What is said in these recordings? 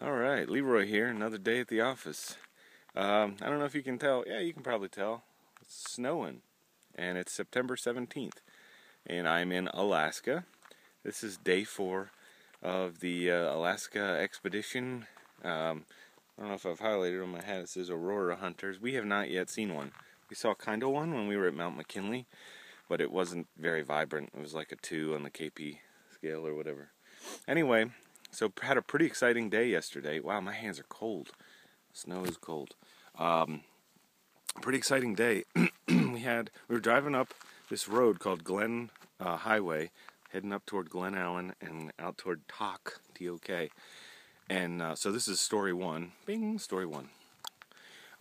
Alright, Leroy here, another day at the office. I don't know if you can tell. Yeah, you can probably tell. It's snowing, and it's September 17th, and I'm in Alaska. This is day 4 of the Alaska expedition. I don't know if I've highlighted on my hat, it says Aurora Hunters. We have not yet seen one. We saw kind of one when we were at Mount McKinley, but it wasn't very vibrant. It was like a 2 on the KP scale or whatever. Anyway, so had a pretty exciting day yesterday. Wow, my hands are cold. Snow is cold. Pretty exciting day. We were driving up this road called Glen Highway, heading up toward Glen Allen and out toward T-O-K. And so this is story 1. Bing, story 1.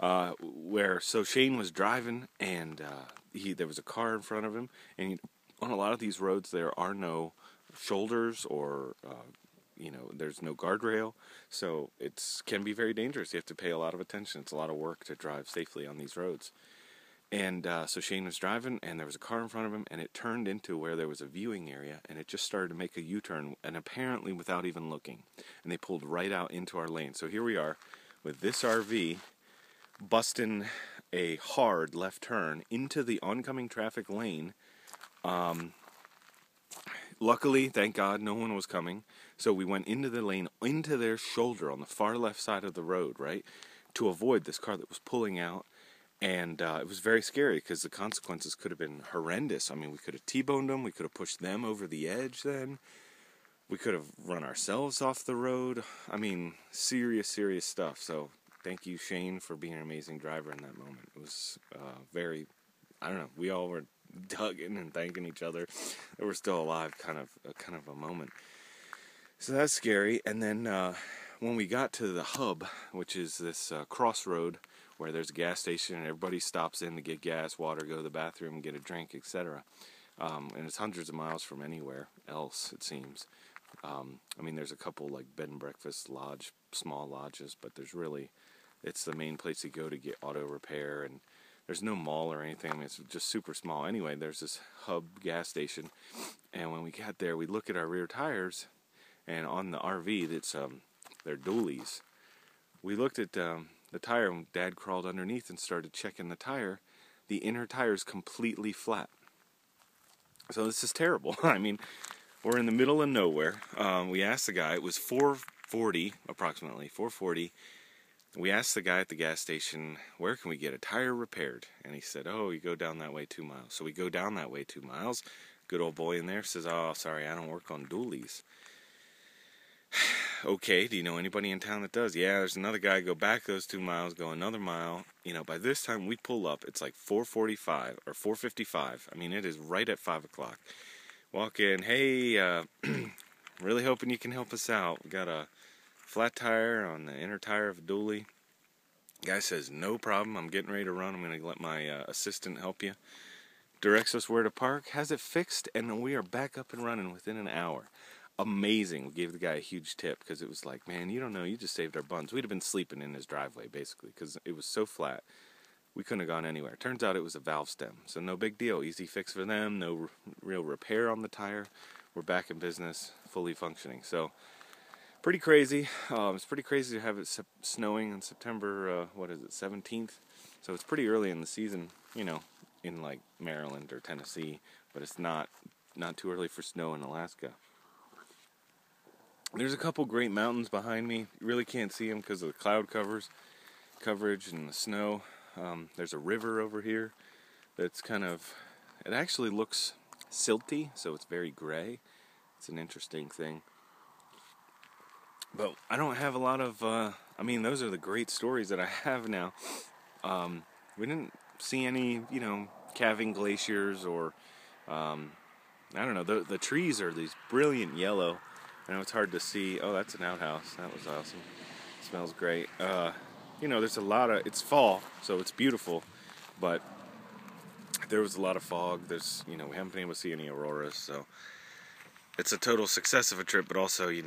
So Shane was driving, and there was a car in front of him, and on a lot of these roads there are no shoulders or there's no guardrail, so it can be very dangerous. You have to pay a lot of attention. It's a lot of work to drive safely on these roads. And so Shane was driving, and there was a car in front of him, and it turned into where there was a viewing area, and it just started to make a U-turn, and apparently without even looking. And they pulled right out into our lane. So here we are with this RV busting a hard left turn into the oncoming traffic lane. Luckily, thank God, no one was coming. So we went into the lane, into their shoulder on the far left side of the road, right, to avoid this car that was pulling out. And it was very scary because the consequences could have been horrendous. I mean, we could have T-boned them. We could have pushed them over the edge then. We could have run ourselves off the road. I mean, serious, serious stuff. So thank you, Shane, for being an amazing driver in that moment. It was we all were hugging and thanking each other that we're still alive, kind of a moment. So that's scary. And then when we got to the hub, which is this crossroad where there's a gas station and everybody stops in to get gas, water, go to the bathroom, get a drink, etc. And it's hundreds of miles from anywhere else, it seems. There's a couple like bed and breakfast small lodges, but it's the main place you go to get auto repair, and there's no mall or anything. It's just super small. Anyway, there's this hub gas station, and when we got there, we look at our rear tires, and on the RV, they're dualies. We looked at the tire, and Dad crawled underneath and started checking the tire. The inner tire is completely flat. So this is terrible. We're in the middle of nowhere. We asked the guy, it was 4:40, approximately, 4:40. We asked the guy at the gas station, where can we get a tire repaired? And he said, you go down that way 2 miles. So we go down that way 2 miles. Good old boy in there says, sorry, I don't work on dualies. Okay, do you know anybody in town that does? Yeah, there's another guy. Go back those 2 miles, go another mile. By this time we pull up, it's like 4:45 or 4:55. It is right at 5 o'clock. Walk in, hey, really hoping you can help us out. We got a flat tire on the inner tire of a dually. Guy says, no problem, I'm getting ready to run. I'm going to let my assistant help you. Directs us where to park, has it fixed, and we are back up and running within an hour. Amazing. We gave the guy a huge tip because it was like, man, you don't know, you just saved our buns. We'd have been sleeping in his driveway, basically, because it was so flat. We couldn't have gone anywhere. Turns out it was a valve stem, so no big deal. Easy fix for them, no real repair on the tire. We're back in business, fully functioning. So, pretty crazy. It's pretty crazy to have it snowing on September, 17th? So it's pretty early in the season, in like Maryland or Tennessee, but it's not too early for snow in Alaska. There's a couple great mountains behind me. You really can't see them because of the cloud coverage and the snow. There's a river over here that's it actually looks silty, so it's very gray. It's an interesting thing. But I don't have a lot of, those are the great stories that I have now. We didn't see any, calving glaciers or, the trees are these brilliant yellow. I know it's hard to see. Oh, that's an outhouse. That was awesome. It smells great. There's it's fall, so it's beautiful, but there was a lot of fog. We haven't been able to see any auroras, so it's a total success of a trip, but also, you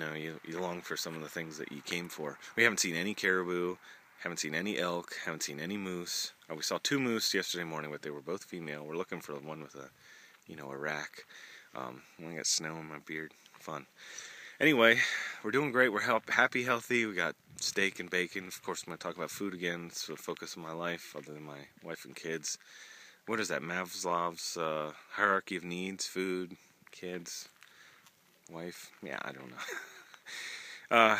long for some of the things that you came for. We haven't seen any caribou, haven't seen any elk, haven't seen any moose. We saw 2 moose yesterday morning, but they were both female. We're looking for one with a rack. I got snow in my beard. Fun. Anyway, we're doing great. We're happy, healthy. We got steak and bacon. Of course, I'm going to talk about food again. It's the focus of my life, other than my wife and kids. What is that? Maslow's hierarchy of needs: food, kids, wife. Yeah, I don't know.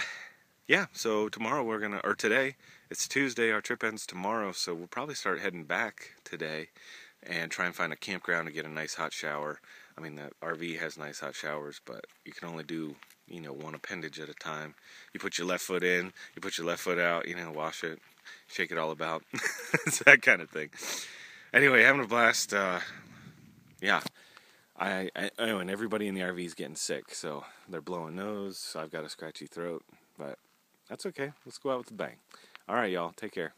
Yeah, so tomorrow or today, it's Tuesday. Our trip ends tomorrow, so we'll probably start heading back today and try and find a campground to get a nice hot shower. I mean, the RV has nice hot showers, but you can only do, one appendage at a time. You put your left foot in, you put your left foot out, wash it, shake it all about. It's that kind of thing. Anyway, having a blast. Yeah. And everybody in the RV is getting sick, so they're blowing nose. I've got a scratchy throat, but that's okay. Let's go out with a bang. All right, y'all. Take care.